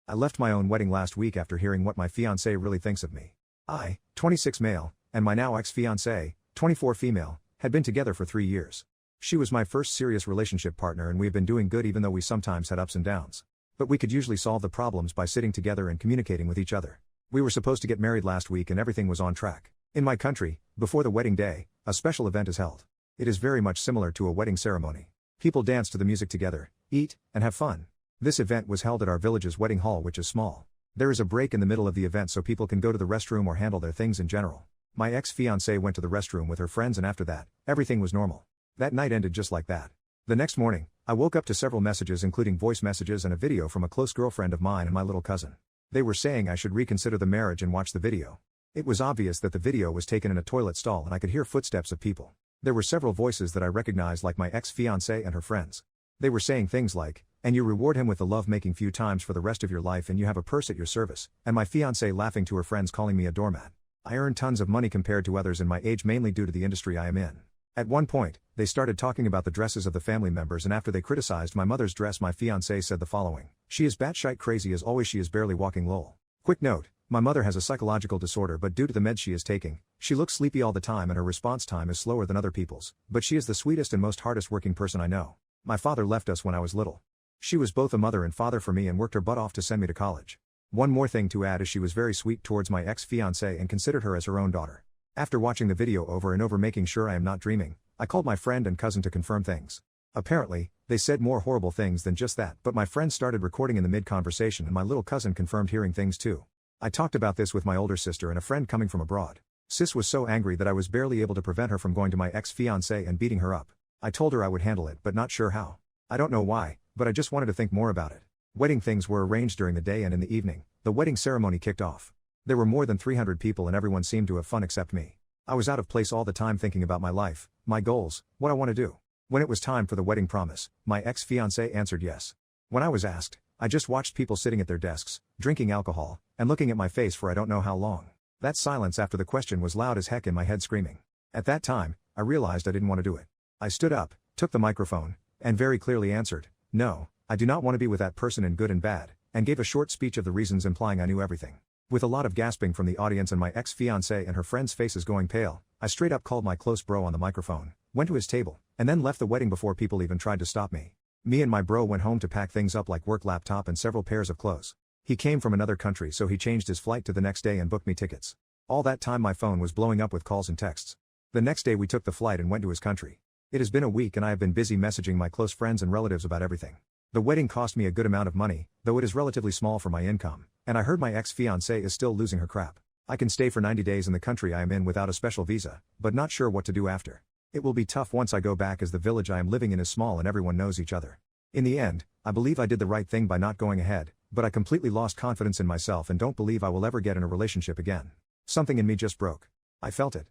I left my own wedding last week after hearing what my fiancé really thinks of me. I, 26 male, and my now ex-fiancé, 24 female, had been together for 3 years. She was my first serious relationship partner and we have been doing good even though we sometimes had ups and downs. But we could usually solve the problems by sitting together and communicating with each other. We were supposed to get married last week and everything was on track. In my country, before the wedding day, a special event is held. It is very much similar to a wedding ceremony. People dance to the music together, eat, and have fun. This event was held at our village's wedding hall, which is small. There is a break in the middle of the event so people can go to the restroom or handle their things in general. My ex-fiancée went to the restroom with her friends and after that, everything was normal. That night ended just like that. The next morning, I woke up to several messages including voice messages and a video from a close girlfriend of mine and my little cousin. They were saying I should reconsider the marriage and watch the video. It was obvious that the video was taken in a toilet stall and I could hear footsteps of people. There were several voices that I recognized like my ex-fiancée and her friends. They were saying things like, "And you reward him with the love-making few times for the rest of your life and you have a purse at your service," and my fiancée laughing to her friends calling me a doormat. I earn tons of money compared to others in my age mainly due to the industry I am in. At one point, they started talking about the dresses of the family members and after they criticized my mother's dress my fiancé said the following, "She is batshite crazy as always, she is barely walking lol." Quick note, my mother has a psychological disorder but due to the meds she is taking, she looks sleepy all the time and her response time is slower than other people's, but she is the sweetest and most hardest working person I know. My father left us when I was little. She was both a mother and father for me and worked her butt off to send me to college. One more thing to add is she was very sweet towards my ex-fiancé and considered her as her own daughter. After watching the video over and over making sure I am not dreaming, I called my friend and cousin to confirm things. Apparently, they said more horrible things than just that but my friend started recording in the mid-conversation and my little cousin confirmed hearing things too. I talked about this with my older sister and a friend coming from abroad. Sis was so angry that I was barely able to prevent her from going to my ex-fiancé and beating her up. I told her I would handle it but not sure how. I don't know why, but I just wanted to think more about it. Wedding things were arranged during the day and in the evening, the wedding ceremony kicked off. There were more than 300 people and everyone seemed to have fun except me. I was out of place all the time thinking about my life, my goals, what I want to do. When it was time for the wedding promise, my ex-fiancé answered yes. When I was asked, I just watched people sitting at their desks, drinking alcohol, and looking at my face for I don't know how long. That silence after the question was loud as heck in my head screaming. At that time, I realized I didn't want to do it. I stood up, took the microphone, and very clearly answered, "No, I do not want to be with that person in good and bad," and gave a short speech of the reasons implying I knew everything. With a lot of gasping from the audience and my ex-fiancé and her friends' faces going pale, I straight up called my close bro on the microphone, went to his table, and then left the wedding before people even tried to stop me. Me and my bro went home to pack things up like work laptop and several pairs of clothes. He came from another country so he changed his flight to the next day and booked me tickets. All that time my phone was blowing up with calls and texts. The next day we took the flight and went to his country. It has been a week and I have been busy messaging my close friends and relatives about everything. The wedding cost me a good amount of money, though it is relatively small for my income, and I heard my ex-fiancée is still losing her crap. I can stay for 90 days in the country I am in without a special visa, but not sure what to do after. It will be tough once I go back as the village I am living in is small and everyone knows each other. In the end, I believe I did the right thing by not going ahead, but I completely lost confidence in myself and don't believe I will ever get in a relationship again. Something in me just broke. I felt it.